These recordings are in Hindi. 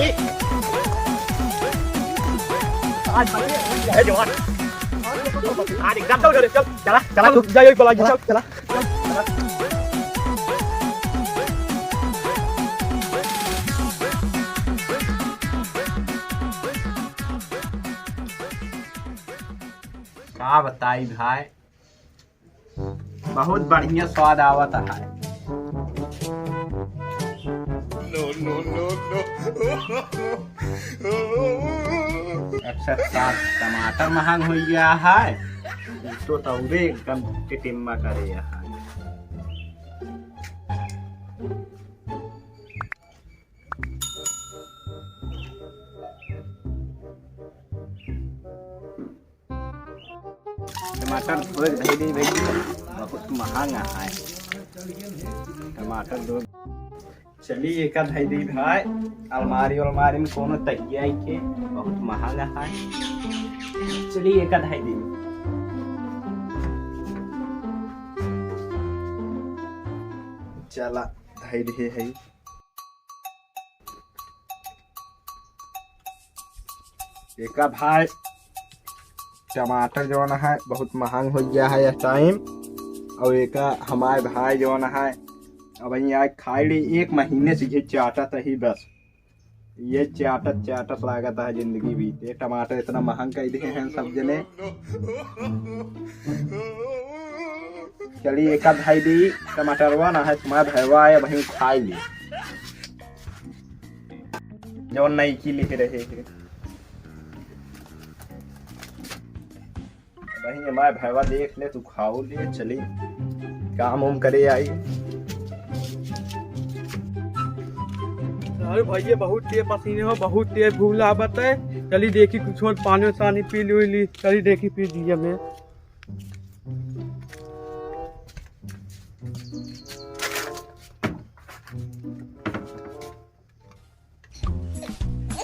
बटे आज बटे है जवान आज एकदम चल चला चला तू जा ये बोला चल चला क्या बताई भाई बहुत बढ़िया स्वाद आवत है। नो नो नो नो अच्छा टमाटर महंग हो गया है तो तौरे एकदम टिटिम्मा करे है। टमाटर थोड़े धैर्य भैया बहुत महंगा है टमाटर दो। चलिए एक धैर्य भाई अलमारी अलमारी में कोनो तकिया के बहुत महंगा है। चलिए एक धैर्य चला धैर्य है। एक भाई टमाटर जो है बहुत महंग हो गया है इस टाइम और एक हमारे भाई जो है अब यहाँ खाई ली 1 महीने से ये चाटत ही बस ये चाटत लागत है जिंदगी बीते। टमाटर इतना महंग कर दिए हैं सब जने। चलिए एक भाई दी टमाटरवा ना है तुम्हारा भैया है वही खाई ली जो नहीं की लिख रहे हैं वही हमारे भैया देख ले तू खाओ ले। चली काम उम करे आई। अरे भैया बहुत तेज पसीने हो बहुत तेज भूख लागत है। चली देखी कुछ और पानी सानी पी ली चली देखी पी दिए मैं।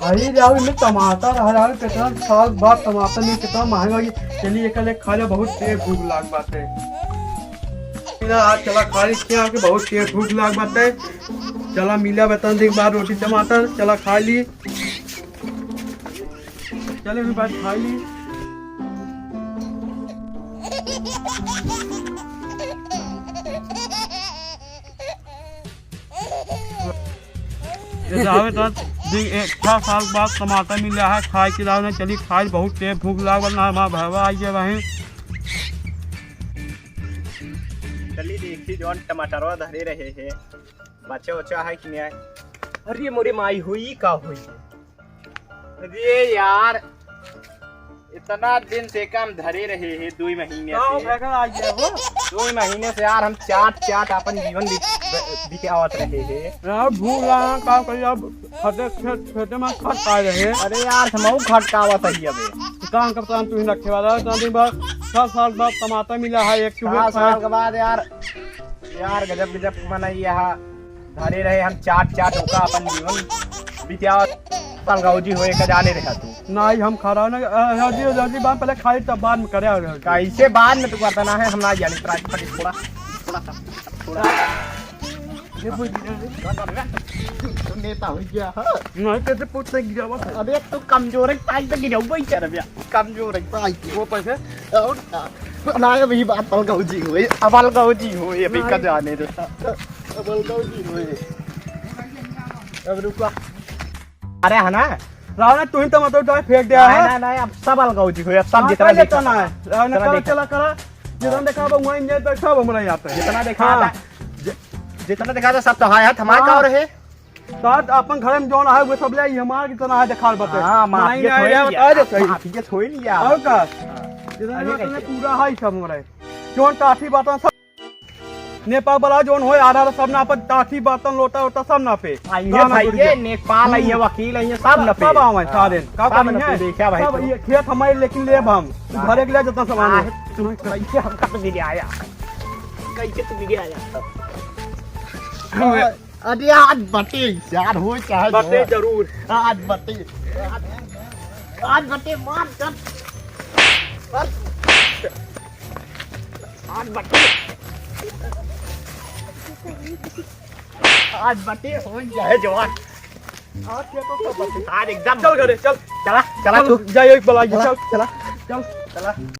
अरे जाओ में टमाटर हरा कितना साल बाद टमाटर में कितना महंगा हो गया। चलिए एक खा लो बहुत तेज भूख लाग बात है। आज चला खा ली क्या कि बहुत तेज भूख लाग बात है। चला मिला बता देख बाद रोटी टमाटर चला खा ली चले भी बात खा ली। एक साल बाद टमाटर मिला है खाए के लाने चली खाई बहुत तेज भूख लागल ना हमारा भैया आइए वहीं। चली देखी जौन टमाटरवा धरे रहे हैं बच्चा उच्चा है कि नहीं है। अरे मोरी माई हुई का हुई अरे यार इतना दिन से काम धरे रहे हैं 2 महीने से 2 महीने से यार हम चाट अपन जीवन बितावत रहे हैं। भूख लगा खेते में खट पाए रहे। अरे यार हम खटकावत है अबे काम कब तक तू रखे वाला 7 साल बाद टमाटर मिला है 1 साल के बाद यार गजब गजब मनाई यहाँ धरे रहे हम चाट होका अपन जीवन बितावत पलगौजी होए का जाने रहा तू नहीं हम खा रहा ना जल्दी बात पहले खाई तब बाद में करे कैसे बाद में तू बताना है हम ना जाने थोड़ा नेता हो गया नहीं कैसे पूछते गिरा बस। अबे तू कमजोर है ताई तक गिरा वही चल रहा कमजोर है ताई वो पैसे और ना अभी बात पलगौजी हुए अबलगौजी हुए अभी का जाने दे अबलगौजी हुए। अब रुको अरे है ना रावण तू ही टमाटर डाल फेंक दिया है ना अब सब अलगौजी हुए सब जितना देखा ना है रावण चला करा जितना देखा वहीं ने तो सब हमरा यहाँ पे जितना देखा था सब तो है हमारे का रहे साथ अपन घर में जोन है वो सब ले हमार कितना है देखा बता। हां माफिया छोड़ लिया और का जितना पूरा है सब हमरा जोन काठी बात सब नेपाल वाला जोन होय आधा सब ना अपन काठी बर्तन लोटा वोटा सब ना पे ये नेपाल है वकील है सब ना पे सब आवे सारे का काम है देखा भाई सब ये खेत हमारे लेकिन लेब हम घरे के लिए जितना सामान है सुनो कैसे हम कब गिर आया कैसे तू गिर आया। अरे आज बटे यार हो चाहे बटे जरूर आज बटे मार कर आज बटे हो जाए जवान आज क्या तो सब आज एकदम चल घरे चल चला चला तू जाइए एक बलाई चल चला चल चला